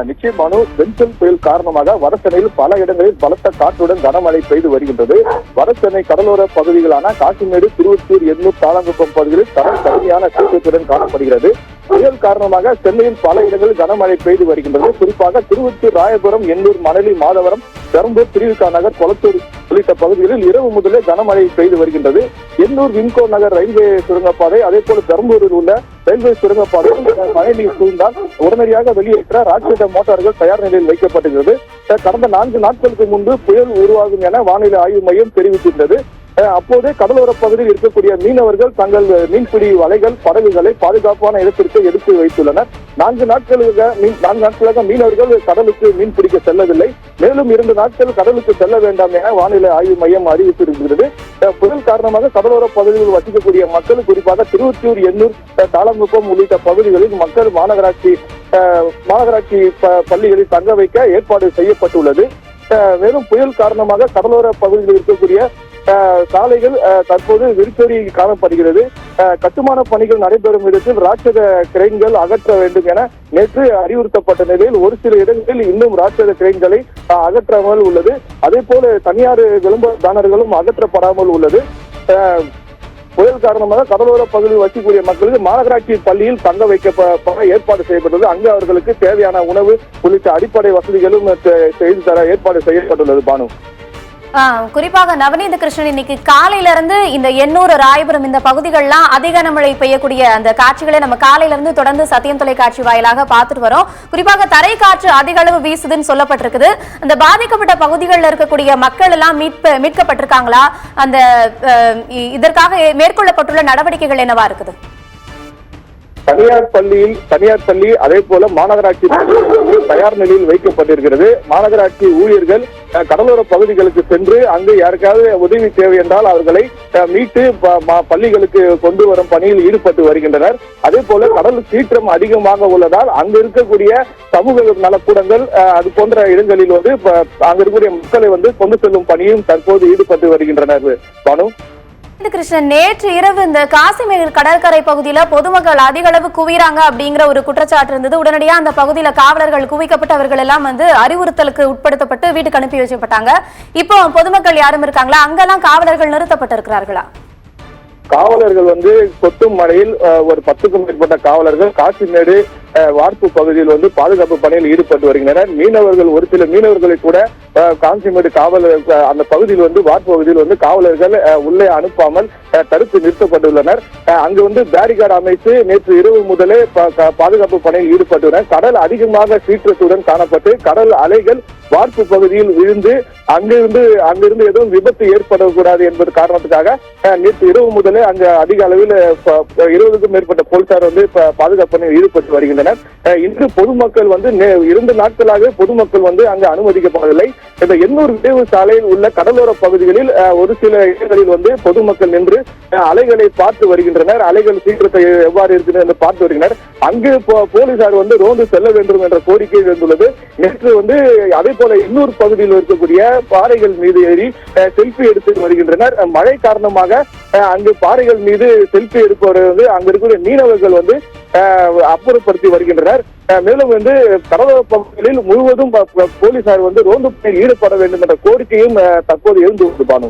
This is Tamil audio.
நிச்சயமான பென்சல் புயல் காரணமாக வடசென்னையில் பல இடங்களில் பலத்த காற்றுடன் கனமழை பெய்து வருகின்றது. வடசென்னை கடலோர பகுதிகளான காசிமேடு, திருவொற்றியூர், எண்ணூர், தாளங்குப்பம் பகுதிகளில் கடல் கடுமையான சீற்றத்துடன் காணப்படுகிறது. புயல் காரணமாக சென்னையில் பல இடங்களில் கனமழை பெய்து வருகின்றது. குறிப்பாக திருவொற்றியூர், ராயபுரம், எண்ணூர், மணலி, மாதவரம், பெரம்பூர், திருவிக நகர், கொளத்தூர் உள்ளிட்ட பகுதிகளில் இரவு முதலே கனமழை பெய்து வருகின்றது. எண்ணூர் விம்கோ நகர் ரயில்வே சுரங்கப்பாதை, அதே போல பெரம்பூரில் உள்ள ரயில்வே சுரங்கப்பாதையில் மழை நீர் சூழ்ந்தால் உடனடியாக வெளியேற்ற ராட்சத மோட்டார்கள் தயார் நிலையில் வைக்கப்பட்டுள்ளது. கடந்த 4 நாட்களுக்கு முன்பு புயல் உருவாகும் என வானிலை ஆய்வு மையம் தெரிவித்திருந்தது. அப்போதே கடலோர பகுதியில் இருக்கக்கூடிய மீனவர்கள் தங்கள் மீன்பிடி வலைகள், படகுகளை பாதுகாப்பான இடத்திற்கு எடுத்து வைத்துள்ளனர். 4 நாட்களாக மீனவர்கள் கடலுக்கு மீன் பிடிக்க செல்லவில்லை. மேலும் 2 நாட்கள் கடலுக்கு செல்ல வேண்டாம் என வானிலை ஆய்வு மையம் அறிவித்திருக்கிறது. புயல் காரணமாக கடலோர பகுதிகளில் வசிக்கக்கூடிய மக்கள், குறிப்பாக திருவொற்றியூர், எண்ணூர், தாளங்குப்பம் உள்ளிட்ட பகுதிகளில் மக்கள் மாநகராட்சி பள்ளிகளில் தங்க வைக்க ஏற்பாடு செய்யப்பட்டுள்ளது. மேலும் புயல் காரணமாக கடலோர பகுதிகளில் இருக்கக்கூடிய சாலைகள் தற்போது விரிசொலி காணப்படுகிறது. கட்டுமான பணிகள் நடைபெறும் இடத்தில் ராட்சத கிரெயின்கள் அகற்ற வேண்டும் என நேற்று அறிவுறுத்தப்பட்ட நிலையில் ஒரு சில இடங்களில் இன்னும் ராட்சத கிரெயின்களை அகற்றாமல் உள்ளது. அதே போல தனியார் விளம்பர பேனர்களும் அகற்றப்படாமல் உள்ளது. புயல் காரணமாக கடலோர பகுதியில் வசிக்கக்கூடிய மக்களுக்கு மாநகராட்சி பள்ளியில் தங்க வைக்கப்பட ஏற்பாடு செய்யப்பட்டது. அங்கு அவர்களுக்கு தேவையான உணவு உள்ளிட்ட அடிப்படை வசதிகளும் செய்து தர ஏற்பாடு செய்யப்பட்டுள்ளது. பானு, குறிப்பாக நவநீத கிருஷ்ணன், இன்னைக்கு காலையில இருந்து இந்த எண்ணூர், ராயபுரம் இந்த பகுதிகள்லாம் அதிக கனமழை பெய்யக்கூடிய அந்த காட்சிகளை நம்ம காலையில இருந்து தொடர்ந்து சத்தியம் தொலைக்காட்சி வாயிலாக பார்த்துட்டு வரோம். குறிப்பாக தரை காற்று அதிக அளவு வீசுதுன்னு சொல்லப்பட்டிருக்குது. அந்த பாதிக்கப்பட்ட பகுதிகளில் இருக்கக்கூடிய மக்கள் எல்லாம் மீட்கப்பட்டிருக்காங்களா? அந்த இதற்காக மேற்கொள்ளப்பட்டுள்ள நடவடிக்கைகள் என்னவா இருக்குது? தனியார் பள்ளி அதே போல மாநகராட்சி தயார் நிலையில் வைக்கப்பட்டிருக்கிறது. மாநகராட்சி ஊழியர்கள் கடலோர பகுதிகளுக்கு சென்று அங்கு யாருக்காவது உதவி தேவை என்றால் அவர்களை மீட்டு பள்ளிகளுக்கு கொண்டு வரும் பணியில் ஈடுபட்டு வருகின்றனர். அதே போல கடல் சீற்றம் அதிகமாக உள்ளதால் அங்கு இருக்கக்கூடிய சமூக நலக்கூடங்கள் அது போன்ற இடங்களில் அங்கு இருக்கக்கூடிய மக்களை கொண்டு செல்லும் பணியும் தற்போது ஈடுபட்டு வருகின்றனர். பானு, கிருஷ்ணன், நேற்று இரவு இந்த காசிமேடு கடற்கரை பகுதியில பொதுமக்கள் அதிக அளவு குவிறாங்க அப்படிங்கிற ஒரு குற்றச்சாட்டு இருந்தது. உடனடியா அந்த பகுதியில காவலர்கள் குவிக்கப்பட்டு அவர்கள் எல்லாம் அறிவுறுத்தலுக்கு உட்படுத்தப்பட்டு வீட்டுக்கு அனுப்பி வச்சப்பட்டாங்க. இப்போ பொதுமக்கள் யாரும் இருக்காங்களா? அங்கெல்லாம் காவலர்கள் நிறுத்தப்பட்டிருக்கிறார்களா? காவலர்கள் கொட்டும் மழையில் ஒரு 10க்கும் மேற்பட்ட காவலர்கள் காசிமேடு வார்ப்பு பகுதியில் பாதுகாப்பு பணியில் ஈடுபட்டு வருகின்றனர். மீனவர்கள், ஒரு சில மீனவர்களை கூட காசிமேடு காவலர் அந்த பகுதியில் வார்ப்பு பகுதியில் காவலர்கள் உள்ளே அனுப்பாமல் தடுத்து நிறுத்தப்பட்டுள்ளனர். அங்கு பேரிகார்டு அமைத்து நேற்று இரவு முதலே பாதுகாப்பு பணியில் ஈடுபட்டுள்ளனர். கடல் அதிகமாக சீற்றத்துடன் காணப்பட்டு கடல் அலைகள் வார்ப்பு பகுதியில் விழுந்து அங்கிருந்து எதுவும் விபத்து ஏற்படக்கூடாது என்பது காரணத்துக்காக நேற்று இரவு முதலே அங்கு அதிக அளவில் 20க்கும் மேற்பட்ட போலீசார் பாதுகாப்பு பணியில் ஈடுபட்டு வருகின்றனர். இன்று பொதுமக்கள் 2 நாட்களாக பொதுமக்கள் அங்கு அனுமதிக்கப்படவில்லை. இந்த எண்ணூர் விரைவு சாலையில் உள்ள கடலோர பகுதிகளில் ஒரு சில இடங்களில் பொதுமக்கள் நின்று அலைகளை பார்த்து வருகின்றனர். அலைகள் சீற்றத்தை எவ்வாறு இருக்கிறது என்று பார்த்து வருகின்றனர். அங்கு போலீசார் ரோந்து செல்ல வேண்டும் என்ற கோரிக்கை எழுந்துள்ளது. நேற்று அதே போல எண்ணூர் பகுதியில் இருக்கக்கூடிய பாறைகள் மீது ஏறி செல்ஃபி எடுத்து வருகின்றனர். மழை காரணமாக அங்கு பாறைகள் மீது செல்ஃபி எடுப்பவர் அங்கு இருக்கக்கூடிய மீனவர்கள் அப்புறப்படுத்தி வருகின்றனர். மேலும் கடலோர பகுதிகளில் முழுவதும் போலீசார் ரோந்து பணியில் ஈடுபட வேண்டும் என்ற கோரிக்கையும் தற்போது எழுந்து பானு.